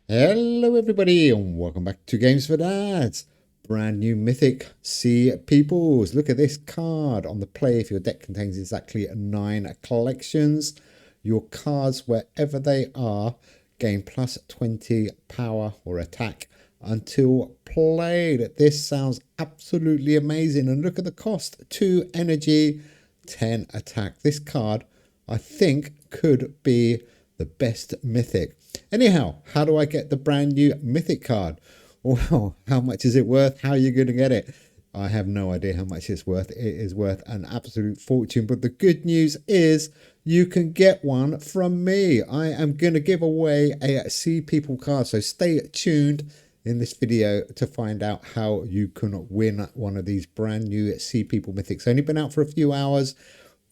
Hello everybody and welcome back to Games for Dads. Brand new Mythic Sea Peoples. Look at this card on the play. If your deck contains exactly 9 collections, your cards wherever they are gain plus 20 power or attack until played. This sounds absolutely amazing, and look at the cost. 2 energy, 10 attack. This card I think could be the best Mythic. Anyhow, how do I get the brand new Mythic card? Well, how much is it worth? How are you going to get it? I have no idea how much it's worth. It is worth an absolute fortune. But the good news is you can get one from me. I am going to give away a Sea People card. So stay tuned in this video to find out how you can win one of these brand new Sea People Mythics. Only been out for a few hours,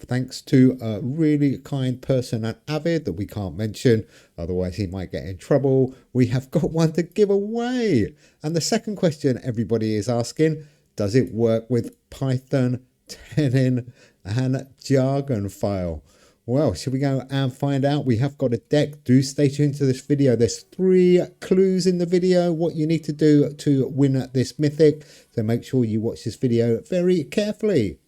thanks to a really kind person at Avid that we can't mention, otherwise he might get in trouble. We have got one to give away. And the second question everybody is asking, does it work with Python, Tenon and Jargon file? Well, should we go and find out? We have got a deck. Do stay tuned to this video. There's 3 clues in the video what you need to do to win this Mythic, so make sure you watch this video very carefully.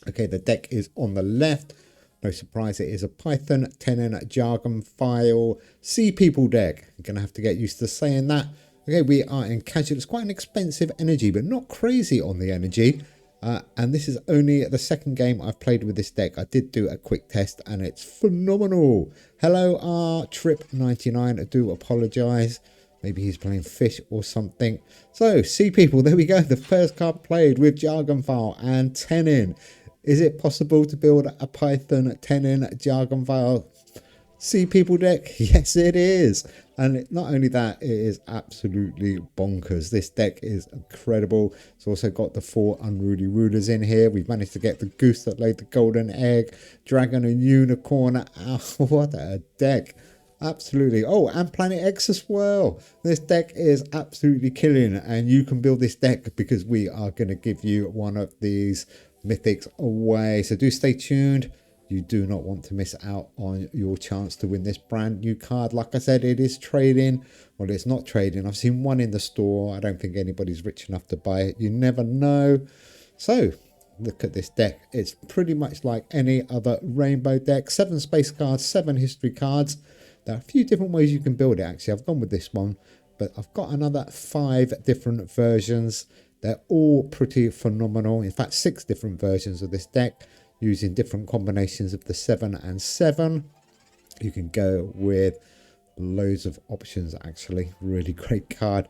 Okay, the deck is on the left. No surprise, it is a Python, Tenon, Jargon file, Sea People deck. You're going to have to get used to saying that. Okay, we are in casual. It's quite an expensive energy, but not crazy on the energy. And this is only the second game I've played with this deck. I did do a quick test and it's phenomenal. Hello, Trip99. I do apologise. Maybe he's playing fish or something. So, Sea People, there we go. The first card played with Jargon file and Tenon. Is it possible to build a Python, Tenon, Jargon file Sea People deck? Yes, it is. And not only that, it is absolutely bonkers. This deck is incredible. It's also got the 4 unruly rulers in here. We've managed to get the goose that laid the golden egg, dragon and unicorn. Oh, what a deck. Absolutely. Oh, and Planet X as well. This deck is absolutely killing, and you can build this deck because we are going to give you one of these Mythics away. So do stay tuned. You do not want to miss out on your chance to win this brand new card. Like I said, it is trading. Well, it's not trading. I've seen one in the store. I don't think anybody's rich enough to buy it. You never know. So look at this deck. It's pretty much like any other rainbow deck. 7 space cards, 7 history cards. There are a few different ways you can build it. Actually, I've gone with this one, but I've got another 5 different versions. They're all pretty phenomenal. In fact, 6 different versions of this deck using different combinations of the 7 and 7. You can go with loads of options, actually. Really great card.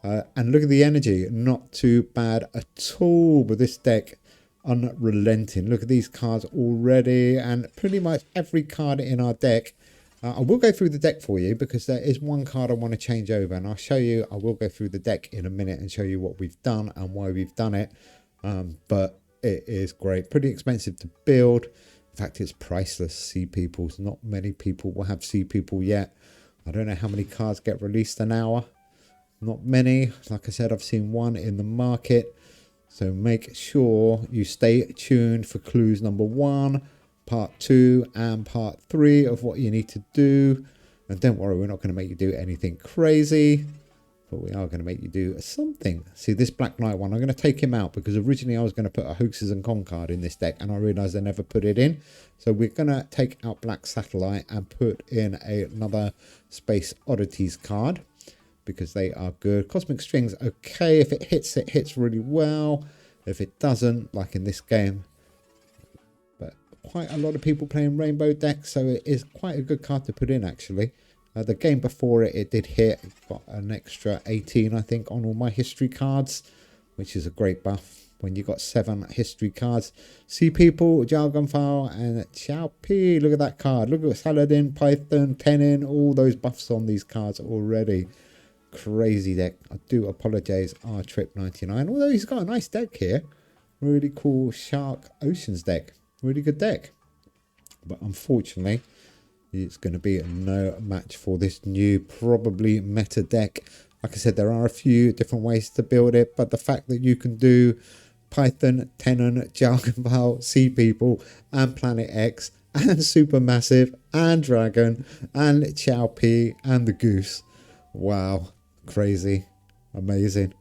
And look at the energy. Not too bad at all with this deck. Unrelenting. Look at these cards already. And pretty much every card in our deck. I will go through the deck for you because there is one card I want to change over, and I'll show you. I will go through the deck in a minute and show you what we've done and why we've done it. But it is great. Pretty expensive to build. In fact, it's priceless. Sea Peoples. Not many people will have Sea People yet. I don't know how many cards get released an hour. Not many. Like I said, I've seen one in the market. So make sure you stay tuned for clues number 1. Part 2 and part 3 of what you need to do. And don't worry, we're not going to make you do anything crazy, but we are going to make you do something. See, this Black Knight one, I'm going to take him out because originally I was going to put a Hoaxes and Con card in this deck, and I realized I never put it in. So we're going to take out Black Satellite and put in another Space Oddities card because they are good. Cosmic Strings, okay. If it hits really well. If it doesn't, like in this game, quite a lot of people playing rainbow decks, so it is quite a good card to put in actually. The game before it did hit. Got an extra 18 I think on all my history cards, which is a great buff when you got 7 history cards. Sea People, Jargon file and Chow P. Look at that card. Look at Saladin, Python, Tenon, all those buffs on these cards already. Crazy deck. I do apologize, Trip99, although he's got a nice deck here. Really cool Shark Oceans deck. Really good deck, but unfortunately it's going to be no match for this new probably meta deck. Like I said, there are a few different ways to build it, but the fact that you can do Python, Tenon, Jargon file, Sea People and Planet X and Supermassive and Dragon and Chow P and the Goose, Wow. Crazy. Amazing.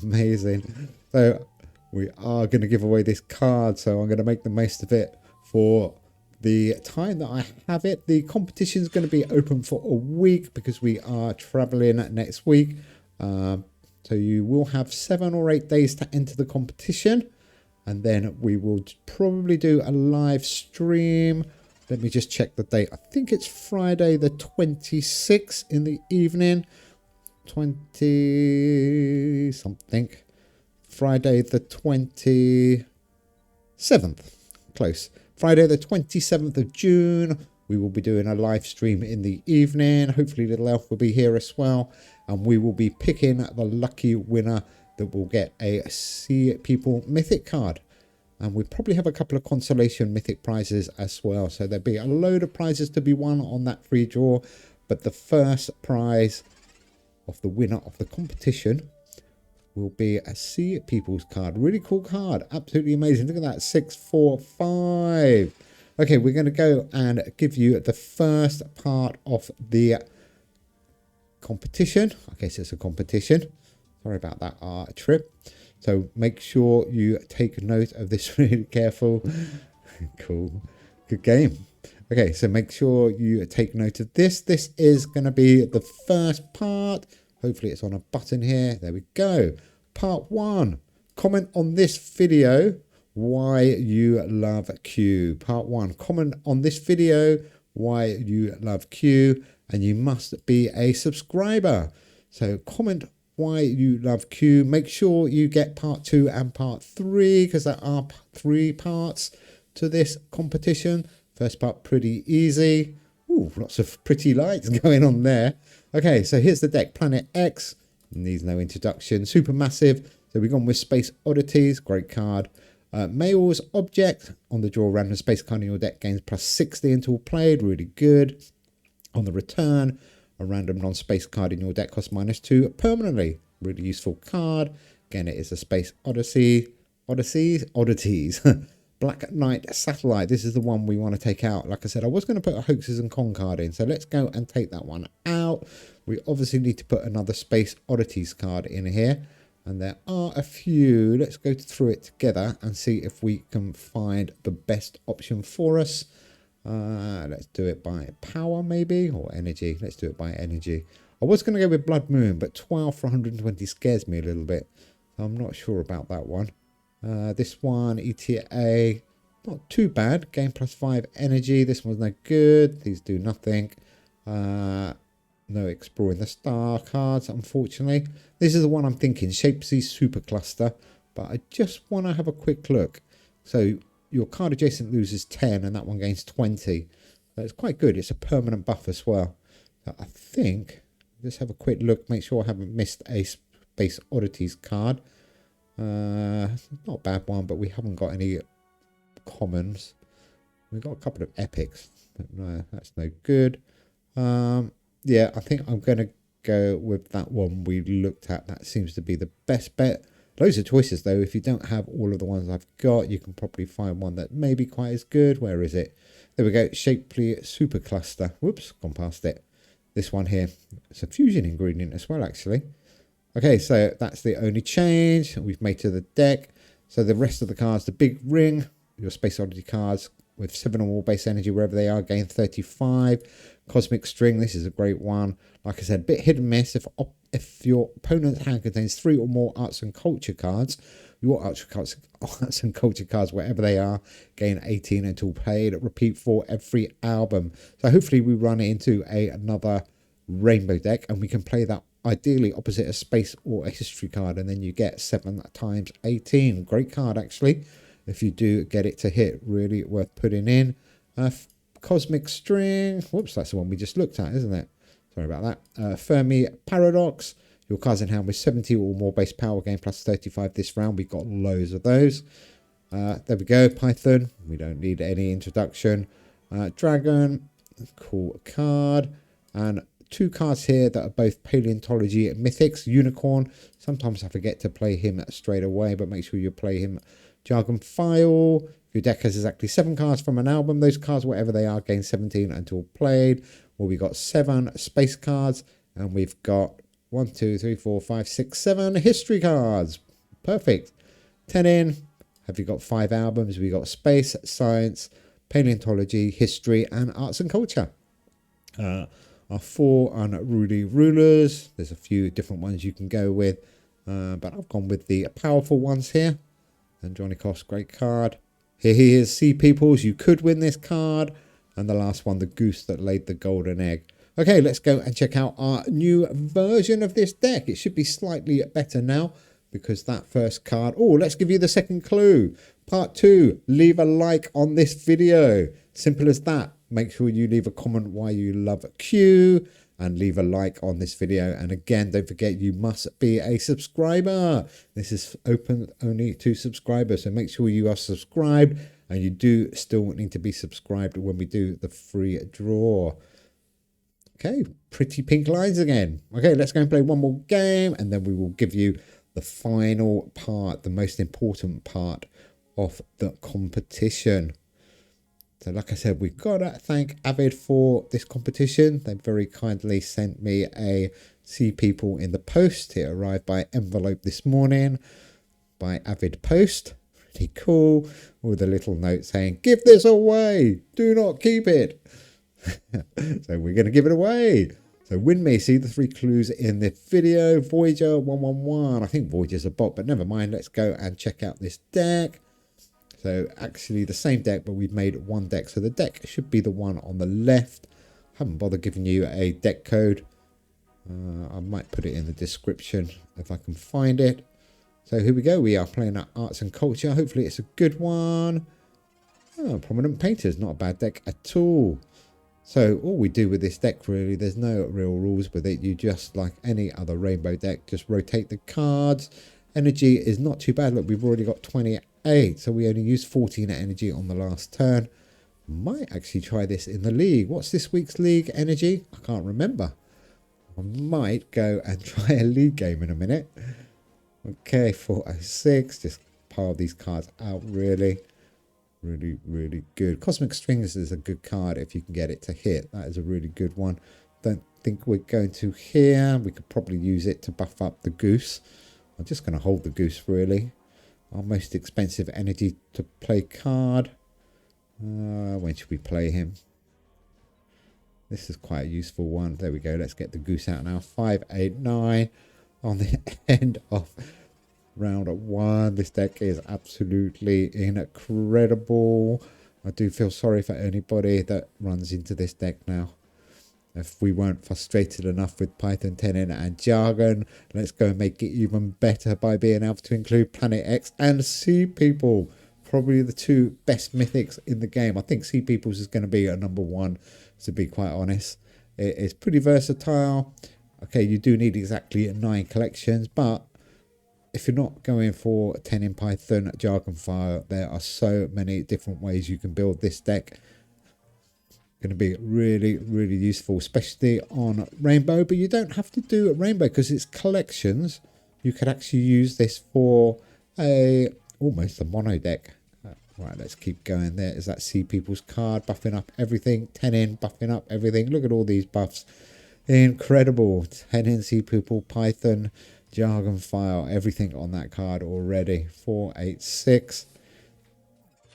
Amazing. So we are going to give away this card. So I'm going to make the most of it for the time that I have it. The competition is going to be open for a week because we are traveling next week. So you will have 7 or 8 days to enter the competition. And then we will probably do a live stream. Let me just check the date. I think it's Friday the 26th in the evening. 20 something. Friday the 27th. Close. Friday the 27th of June. We will be doing a live stream in the evening. Hopefully Little Elf will be here as well. And we will be picking the lucky winner that will get a Sea People Mythic card. And we probably have a couple of consolation Mythic prizes as well. So there'll be a load of prizes to be won on that free draw. But the first prize of the winner of the competition will be a Sea People's card. Really cool card. Absolutely amazing. Look at that. 645. Okay, we're going to go and give you the first part of the competition. I guess it's a competition. Sorry about that trip. So make sure you take note of this really careful. Cool. Good game. Okay, so make sure you take note of this. This is going to be the first part. Hopefully it's on a button here. There we go. Part 1. Comment on this video why you love Q. Part 1. Comment on this video why you love Q. And you must be a subscriber. So comment why you love Q. Make sure you get part 2 and part 3 because there are 3 parts to this competition. First part pretty easy. Ooh, lots of pretty lights going on there. Okay, so here's the deck. Planet X. Needs no introduction. Supermassive. So we've gone with Space Oddities. Great card. Mail's Object. On the draw, random space card in your deck gains plus 60 until played. Really good. On the return, a random non-space card in your deck costs -2 permanently. Really useful card. Again, it is a Space Oddities. Black Knight Satellite. This is the one we want to take out. Like I said, I was going to put a Hoaxes and Con card in. So let's go and take that one out. We obviously need to put another Space Oddities card in here. And there are a few. Let's go through it together and see if we can find the best option for us. Let's do it by power maybe, or energy. Let's do it by energy. I was going to go with Blood Moon, but 12 for 120 scares me a little bit. So I'm not sure about that one. This one, ETA, not too bad. Game +5 energy. This one's no good. These do nothing. No Exploring the Star cards, unfortunately. This is the one I'm thinking, Shapesy Super Cluster. But I just want to have a quick look. So your card adjacent loses 10 and that one gains 20. So it's quite good. It's a permanent buff as well. So I think, just have a quick look, make sure I haven't missed a Space Oddities card. Not a bad one, but we haven't got any commons. We've got a couple of epics, but no, that's no good. Yeah, I think I'm going to go with that one we looked at. That seems to be the best bet. Loads of choices though. If you don't have all of the ones I've got, you can probably find one that may be quite as good. Where is it? There we go. Shapely Super Cluster. Whoops, gone past it. This one here. It's a fusion ingredient as well, actually. Okay, so that's the only change we've made to the deck. So the rest of the cards, the big ring, your Space Oddity cards with 7 or more base energy wherever they are, gain 35. Cosmic String, this is a great one. Like I said, a bit hit and miss. If your opponent's hand contains 3 or more arts and culture cards, your arts and culture cards, wherever they are, gain 18 until played. Repeat for every album. So hopefully we run it into another rainbow deck and we can play that ideally opposite a space or a history card, and then you get 7 times 18. Great card, actually. If you do get it to hit, really worth putting in. Cosmic String. Whoops, that's the one we just looked at, isn't it? Sorry about that. Fermi Paradox. Your cards in hand with 70 or more base power, gain plus 35 this round. We've got loads of those. There we go. Python. We don't need any introduction. Dragon. Cool card. And 2 cards here that are both paleontology and mythics. Unicorn. Sometimes I forget to play him straight away, but make sure you play him. Jargon File. Your deck has exactly 7 cards from an album. Those cards, whatever they are, gain 17 until played. Well, we got 7 space cards And we've got 1, 2, 3, 4, 5, 6, 7 history cards. Perfect. 10 in. Have you got 5 albums? We got space, science, paleontology, history, and arts and culture. Our 4 unruly rulers. There's a few different ones you can go with, but I've gone with the powerful ones here. And Johnny Cost, great card. Here he is, Sea Peoples. You could win this card. And the last one, the goose that laid the golden egg. Okay, let's go and check out our new version of this deck. It should be slightly better now because that first card... Oh, let's give you the second clue. Part 2, leave a like on this video. Simple as that. Make sure you leave a comment why you love Q and leave a like on this video. And again, don't forget you must be a subscriber. This is open only to subscribers. So make sure you are subscribed, and you do still need to be subscribed when we do the free draw. Okay, pretty pink lines again. Okay, let's go and play one more game, and then we will give you the final part, the most important part of the competition. So like I said, we've got to thank Avid for this competition. They very kindly sent me a Sea People in the post. It arrived by envelope this morning by Avid Post. Pretty cool. With a little note saying, give this away. Do not keep it. So we're going to give it away. So win me. See the 3 clues in the video. Voyager 111. I think Voyager's a bot, but never mind. Let's go and check out this deck. So actually the same deck, but we've made one deck. So the deck should be the one on the left. I haven't bothered giving you a deck code. I might put it in the description if I can find it. So here we go. We are playing at Arts and Culture. Hopefully it's a good one. Oh, Prominent Painters. Not a bad deck at all. So all we do with this deck, really, there's no real rules with it. You just, like any other rainbow deck, just rotate the cards. Energy is not too bad. Look, we've already got 28. So we only used 14 energy on the last turn. Might actually try this in the league. What's this week's league energy? I can't remember. I might go and try a league game in a minute. Okay, 406. Just pile these cards out, really. Really good. Cosmic Strings is a good card if you can get it to hit. That is a really good one. Don't think we're going to here. We could probably use it to buff up the goose. I'm just going to hold the goose, really. Our most expensive energy to play card. When should we play him? This is quite a useful one. There we go. Let's get the goose out now. 5, 8, 9 on the end of round 1. This deck is absolutely incredible. I do feel sorry for anybody that runs into this deck now. If we weren't frustrated enough with Python 10 in and Jargon, let's go and make it even better by being able to include Planet X and Sea People. Probably the 2 best mythics in the game. I think Sea Peoples is going to be a #1, to be quite honest. It is pretty versatile. Okay, you do need exactly 9 collections, but if you're not going for 10 in Python Jargon file, there are so many different ways you can build this deck. Going to be really useful, especially on Rainbow, but you don't have to do it Rainbow because it's collections. You could actually use this for almost a mono deck. Right, let's keep going. There is that Sea People's card, buffing up everything. 10 in, buffing up everything. Look at all these buffs. Incredible. 10 in Sea People, Python, Jargon file, everything on that card already. 4, 8, 6.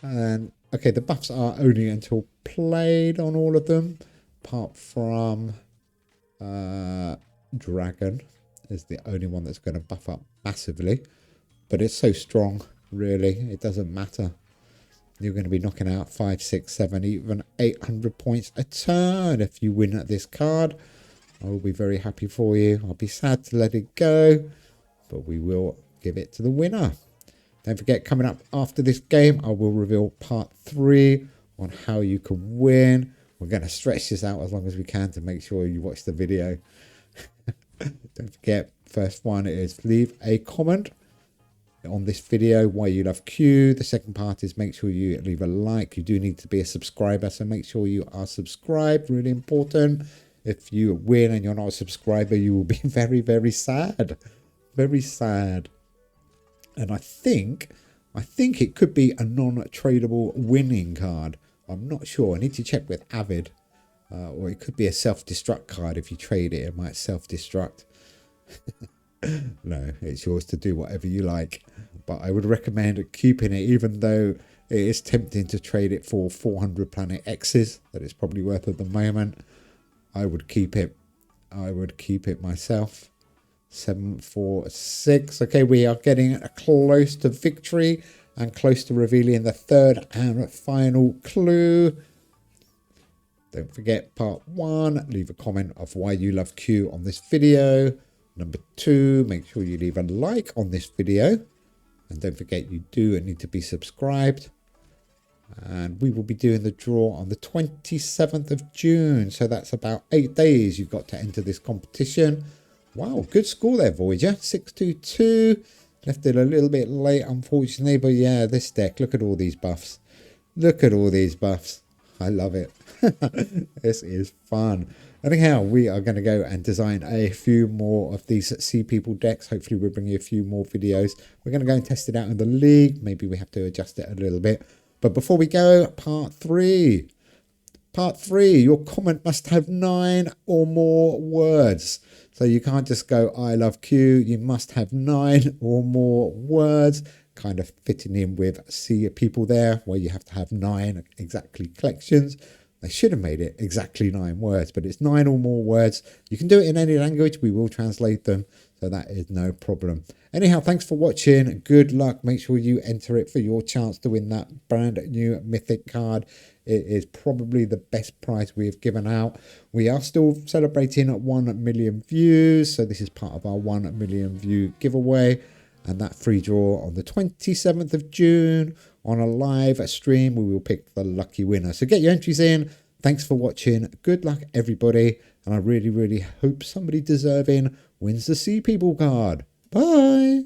And okay, the buffs are only until played on all of them, apart from Dragon is the only one that's going to buff up massively. But it's so strong, really, it doesn't matter. You're going to be knocking out 5, 6, 7, even 800 points a turn if you win at this card. I will be very happy for you. I'll be sad to let it go, but we will give it to the winner. Don't forget, coming up after this game, I will reveal part 3 on how you can win. We're going to stretch this out as long as we can to make sure you watch the video. Don't forget, first one is leave a comment on this video why you love Q. The second part is make sure you leave a like. You do need to be a subscriber, so make sure you are subscribed. Really important. If you win and you're not a subscriber, you will be very sad. Very sad. And I think it could be a non-tradable winning card. I'm not sure. I need to check with Avid. Or it could be a self-destruct card. If you trade it, it might self-destruct. No, it's yours to do whatever you like. But I would recommend keeping it, even though it is tempting to trade it for 400 Planet X's that it's probably worth at the moment. I would keep it. I would keep it myself. 746. Okay, we are getting close to victory and close to revealing the third and final clue. Don't forget part 1, leave a comment of why you love Q on this video. Number 2, make sure you leave a like on this video. And don't forget you do need to be subscribed. And we will be doing the draw on the 27th of June. So that's about 8 days you've got to enter this competition. Wow, good score there, Voyager. 622. Left it a little bit late, unfortunately. But yeah, this deck, look at all these buffs. Look at all these buffs. I love it. This is fun. Anyhow, we are going to go and design a few more of these Sea People decks. Hopefully we'll bring you a few more videos. We're going to go and test it out in the league. Maybe we have to adjust it a little bit. But before we go, part 3. Part 3, your comment must have 9 or more words. So you can't just go, I love Q. You must have 9 or more words. Kind of fitting in with Sea People there, where you have to have 9 exactly collections. They should have made it exactly 9 words, but it's 9 or more words. You can do it in any language. We will translate them, so that is no problem. Anyhow, thanks for watching. Good luck. Make sure you enter it for your chance to win that brand new Mythic card. It is probably the best prize we have given out. We are still celebrating 1 million views, so this is part of our 1 million view giveaway. And that free draw on the 27th of June on a live stream, we will pick the lucky winner. So get your entries in. Thanks for watching. Good luck, everybody. And I really, really hope somebody deserving wins the Sea People card. Bye.